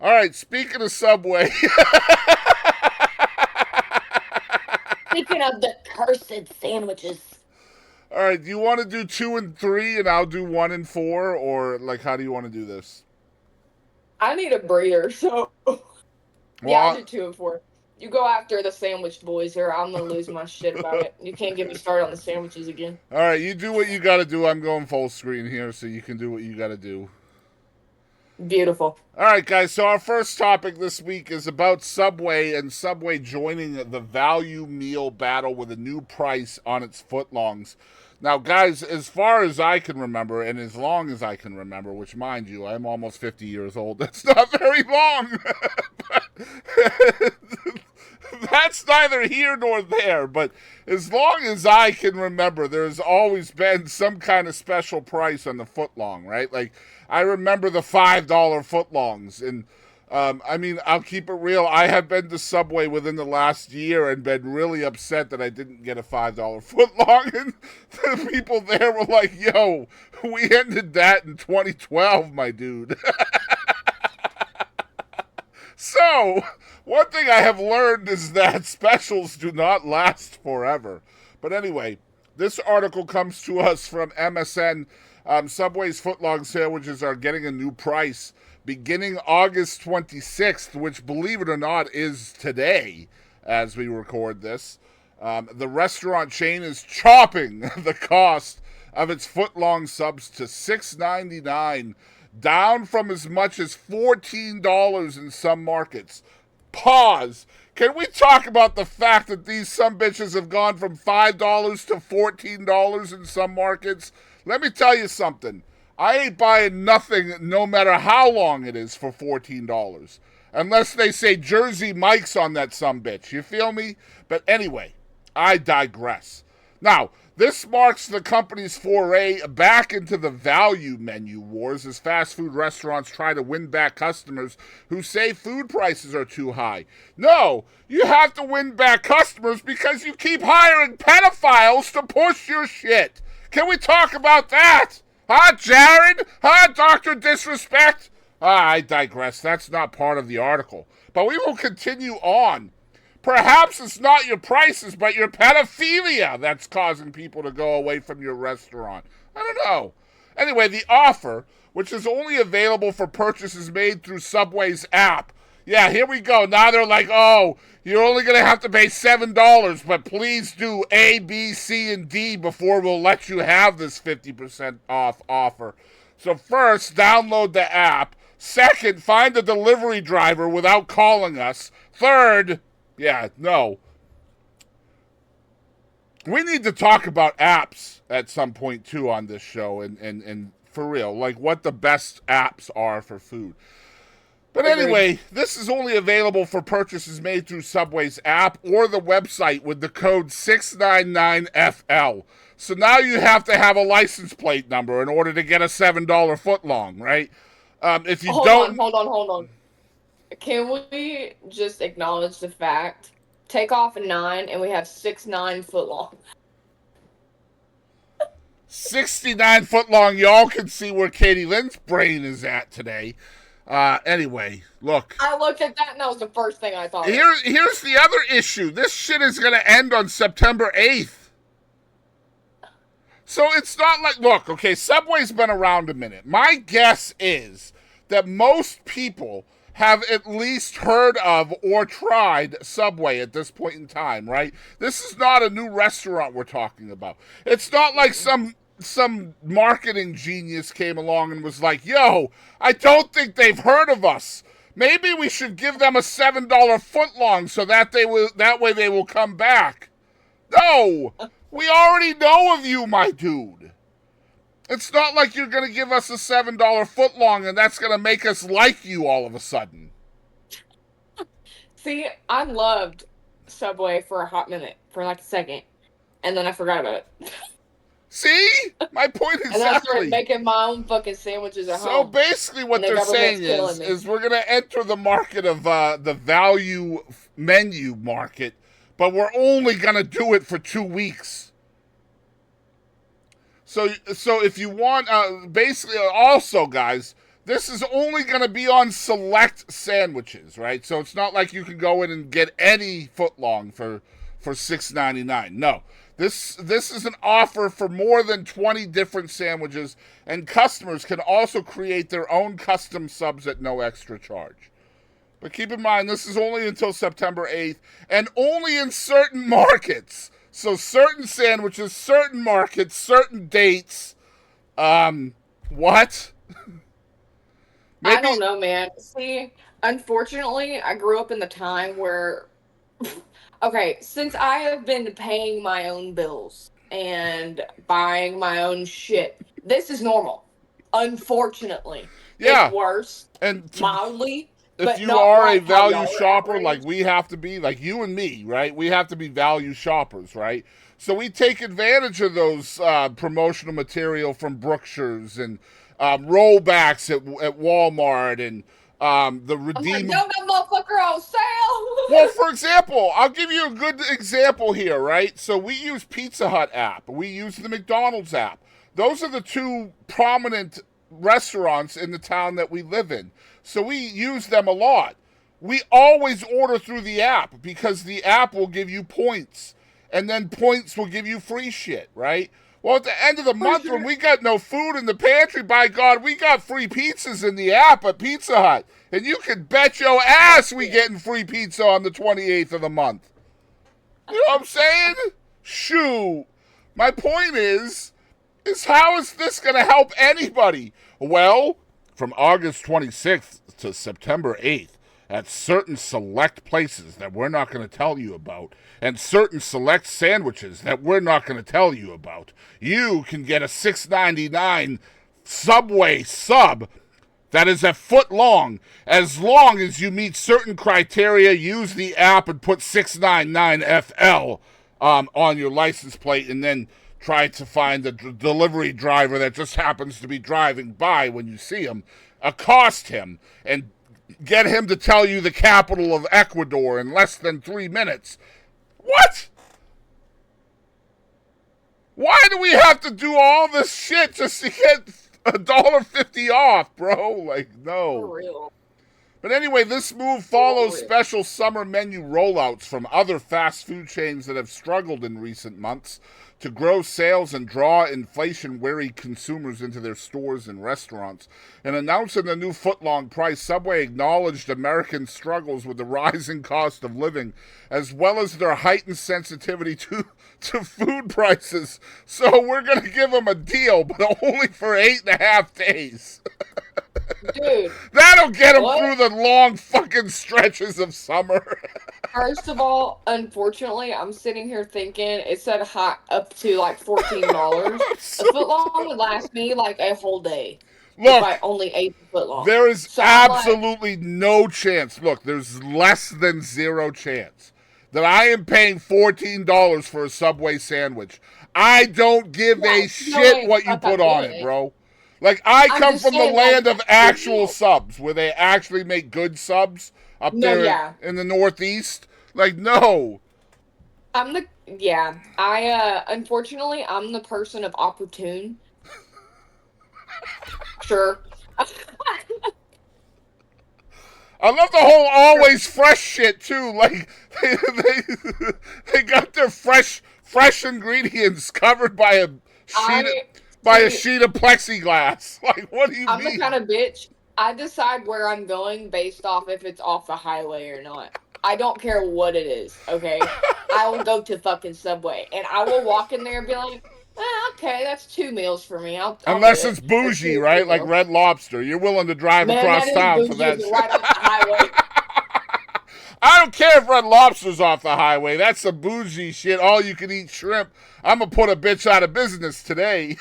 All right, speaking of Subway. Speaking of the cursed sandwiches, All right, do you want to do 2 and 3 and I'll do 1 and 4? Or, like, how do you want to do this? I need a breather, so yeah, I'll Well, do 2 and 4. You go after the sandwich boys here. I'm gonna lose my shit about it. You can't get me started on the sandwiches again. all right, you do what you got to do. I'm going full screen here so you can do what you got to do. Beautiful. All right, guys, so our first topic this week is about Subway and Subway joining the value meal battle with a new price on its footlongs. Now, guys, as far as I can remember, and as long as I can remember, which, mind you, I'm almost 50 years old, that's not very long. That's neither here nor there, but as long as I can remember, there's always been some kind of special price on the footlong, right? Like, I remember the $5 footlongs, and I mean, I'll keep it real. I have been to Subway within the last year and been really upset that I didn't get a $5 footlong, and the people there were like, "Yo, we ended that in 2012, my dude." So, one thing I have learned is that specials do not last forever. But anyway, this article comes to us from MSN. Subway's footlong sandwiches are getting a new price beginning August 26th, which, believe it or not, is today as we record this. The restaurant chain is chopping the cost of its footlong subs to $6.99, down from as much as $14 in some markets. Pause. Can we talk about the fact that these some bitches have gone from $5 to $14 in some markets? Let me tell you something. I ain't buying nothing, no matter how long it is, for $14. Unless they say Jersey Mike's on that some bitch. You feel me? But anyway, I digress. Now, this marks the company's foray back into the value menu wars as fast food restaurants try to win back customers who say food prices are too high. No, you have to win back customers because you keep hiring pedophiles to push your shit. Can we talk about that? Huh, Jared? Huh, Dr. Disrespect? I digress. That's not part of the article. But we will continue on. Perhaps it's not your prices, but your pedophilia that's causing people to go away from your restaurant. I don't know. Anyway, the offer, which is only available for purchases made through Subway's app. Yeah, here we go. Now they're like, oh, you're only going to have to pay $7, but please do A, B, C, and D before we'll let you have this 50% off offer. So first, download the app. Second, find a delivery driver without calling us. Third, yeah, no. We need to talk about apps at some point, too, on this show. And for real, like what the best apps are for food. But Agreed. anyway, this is only available for purchases made through Subway's app or the website with the code 699FL. So now you have to have a license plate number in order to get a $7 footlong, right? If you Hold on, don't, hold on, hold on. Can we just acknowledge the fact? Take off a 9, and we have 6 9 foot long. 69 foot long, y'all can see where Katie Lynn's brain is at today. Anyway, look. I looked at that, and that was the first thing I thought of. Here's the other issue. This shit is going to end on September 8th. So it's not like, look, okay, Subway's been around a minute. My guess is that most people have at least heard of or tried Subway at this point in time, right? This is not a new restaurant we're talking about. It's not like some marketing genius came along and was like, "Yo, I don't think they've heard of us. Maybe we should give them a $7 footlong so that way they will come back." No, we already know of you, my dude. It's not like you're going to give us a $7 footlong and that's going to make us like you all of a sudden. See, I loved Subway for a hot minute, for like a second, and then I forgot about it. See? My point And then I started exactly. making my own fucking sandwiches at So home. basically, what And the they're saying government's killing me. is we're going to enter the market of the value menu market, but we're only going to do it for 2 weeks. So if you want, basically, also, guys, This is only going to be on select sandwiches, right? So it's not like you can go in and get any footlong for $6.99. No. This is an offer for more than 20 different sandwiches, and customers can also create their own custom subs at no extra charge. But keep in mind, this is only until September 8th, and only in certain markets. So certain sandwiches, certain markets, certain dates. What? Maybe. I don't know, man. See, unfortunately, I grew up in the time where, okay, since I have been paying my own bills and buying my own shit, this is normal. Unfortunately. Yeah. It's worse. And mildly. If you are a value shopper like we have to be, like you and me, right? We have to be value shoppers, right? So we take advantage of those promotional material from Brookshire's and rollbacks at Walmart and the redeem. Yo, that motherfucker on sale. Well, for example, I'll give you a good example here, right? So we use Pizza Hut app. We use the McDonald's app. Those are the two prominent restaurants in the town that we live in. So we use them a lot. We always order through the app because the app will give you points. And then points will give you free shit, right? Well, at the end of the month, when we got no food in the pantry, by God, we got free pizzas in the app at Pizza Hut. And you can bet your ass we getting free pizza on the 28th of the month. You know what I'm saying? Shoot. My point is how is this going to help anybody? Well, from August 26th to September 8th, at certain select places that we're not going to tell you about, and certain select sandwiches that we're not going to tell you about, you can get a $6.99 Subway sub that is a foot long as you meet certain criteria, use the app, and put 699FL on your license plate, and then try to find a delivery driver that just happens to be driving by when you see him, accost him, and get him to tell you the capital of Ecuador in less than 3 minutes. What? Why do we have to do all this shit just to get $1.50 off, bro? Like, no. For real. But anyway, this move follows special summer menu rollouts from other fast food chains that have struggled in recent months to grow sales and draw inflation-weary consumers into their stores and restaurants. In announcing the new footlong price, Subway acknowledged Americans' struggles with the rising cost of living, as well as their heightened sensitivity to food prices. So we're going to give them a deal, but only for 8.5 days. Dude. That'll get them through the long fucking stretches of summer. First of all, unfortunately, I'm sitting here thinking it said hot up to like $14. A footlong would last me like a whole day. Look, if I only ate the footlong. There is absolutely no chance. Look, there's less than zero chance that I am paying $14 for a Subway sandwich. I don't give a shit what you put on it, bro. Like, I come from the land of actual subs, where they actually make good subs up there in the Northeast. Like, no. Unfortunately, I'm the person of opportune. Sure. I love the whole always fresh shit, too. Like, they got their fresh ingredients covered by a sheet of plexiglass. Like, what do you mean? I'm the kind of bitch, I decide where I'm going based off if it's off the highway or not. I don't care what it is, okay? I will go to fucking Subway, and I will walk in there and be like, okay, that's 2 meals for me. Unless it's bougie, right? Like Red Lobster. You're willing to drive across town for that shit. Right off the highway. I don't care if Red Lobster's off the highway. That's some bougie shit. All you can eat shrimp. I'm going to put a bitch out of business today.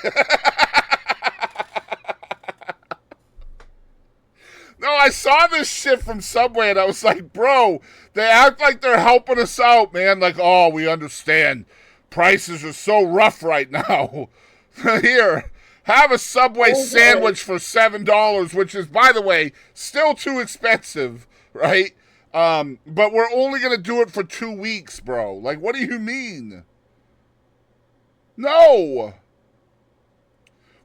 No, I saw this shit from Subway and I was like, bro, they act like they're helping us out, man. Like, oh, we understand. Prices are so rough right now. Here, have a Subway sandwich for $7, which is, by the way, still too expensive, right? But we're only going to do it for 2 weeks, bro. Like, what do you mean? No.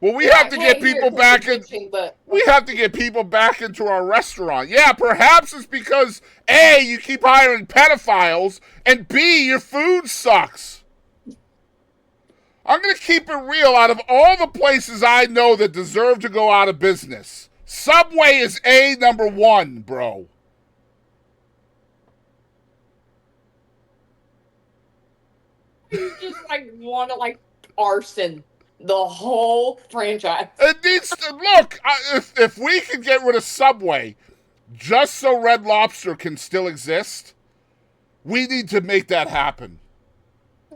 Well, we have to get people back in. But we have to get people back into our restaurant. Yeah, perhaps it's because A, you keep hiring pedophiles, and B, your food sucks. I'm going to keep it real. Out of all the places I know that deserve to go out of business, Subway is number one, bro. You just want to arson the whole franchise. It needs to look. If we can get rid of Subway, just so Red Lobster can still exist, we need to make that happen.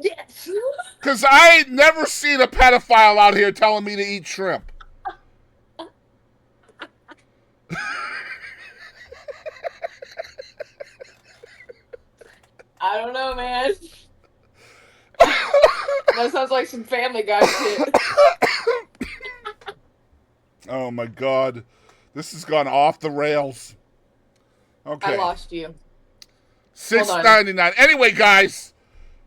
Yes. Because I ain't never seen a pedophile out here telling me to eat shrimp. I don't know, man. That sounds like some Family Guy shit. Oh my God. This has gone off the rails. Okay. I lost you. $6.99. Anyway, guys,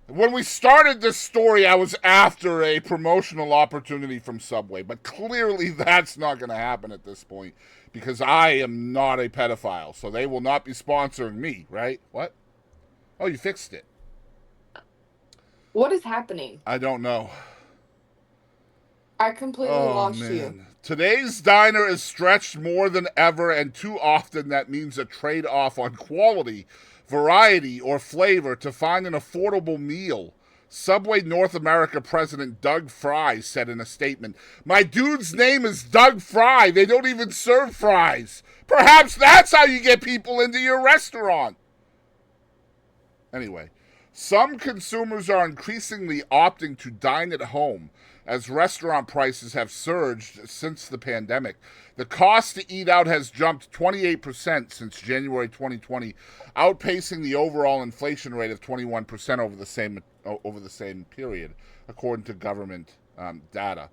when we started this story, I was after a promotional opportunity from Subway, but clearly that's not going to happen at this point because I am not a pedophile, so they will not be sponsoring me, right? What? Oh, you fixed it. What is happening? I don't know. I completely lost you. Today's diner is stretched more than ever, and too often that means a trade-off on quality, variety, or flavor to find an affordable meal. Subway North America President Doug Fry said in a statement, "My dude's name is Doug Fry. They don't even serve fries. Perhaps that's how you get people into your restaurant." Anyway, some consumers are increasingly opting to dine at home as restaurant prices have surged since the pandemic. The cost to eat out has jumped 28% since January 2020, outpacing the overall inflation rate of 21% over the same period, according to government data.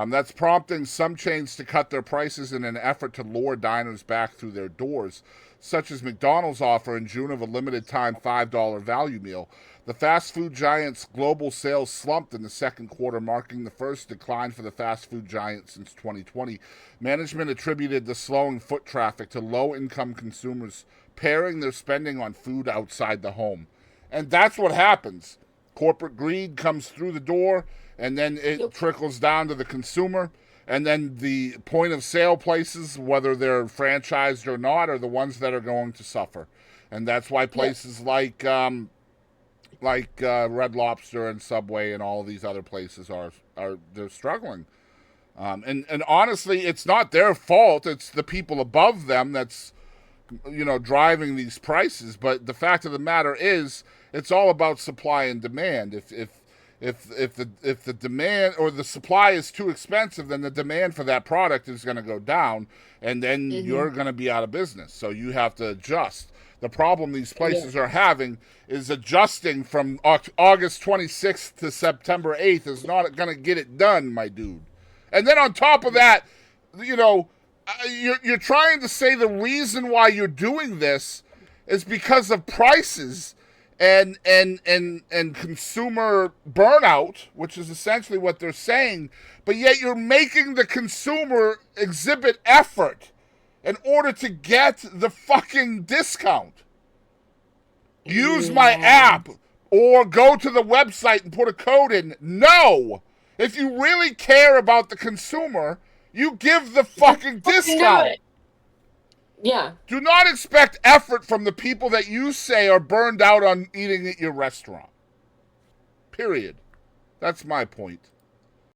That's prompting some chains to cut their prices in an effort to lure diners back through their doors, such as McDonald's offer in June of a limited-time $5 value meal. The fast food giant's global sales slumped in the second quarter, marking the first decline for the fast food giant since 2020. Management attributed the slowing foot traffic to low-income consumers paring their spending on food outside the home. And that's what happens. Corporate greed comes through the door, and then it trickles down to the consumer. And then the point-of-sale places, whether they're franchised or not, are the ones that are going to suffer. And that's why places like Red Lobster and Subway and all of these other places they're struggling. And honestly, it's not their fault. It's the people above them that's driving these prices. But the fact of the matter is, it's all about supply and demand. If the demand or the supply is too expensive, then the demand for that product is going to go down, and then you're going to be out of business. So you have to adjust. The problem these places are having is adjusting from August 26th to September 8th is not going to get it done, my dude. And then on top of that, you're trying to say the reason why you're doing this is because of prices and consumer burnout, which is essentially what they're saying, but yet you're making the consumer exhibit effort in order to get the fucking discount. Use my app or go to the website and put a code in. No! If you really care about the consumer, you give the fucking discount. Yeah. Do not expect effort from the people that you say are burned out on eating at your restaurant. Period. That's my point.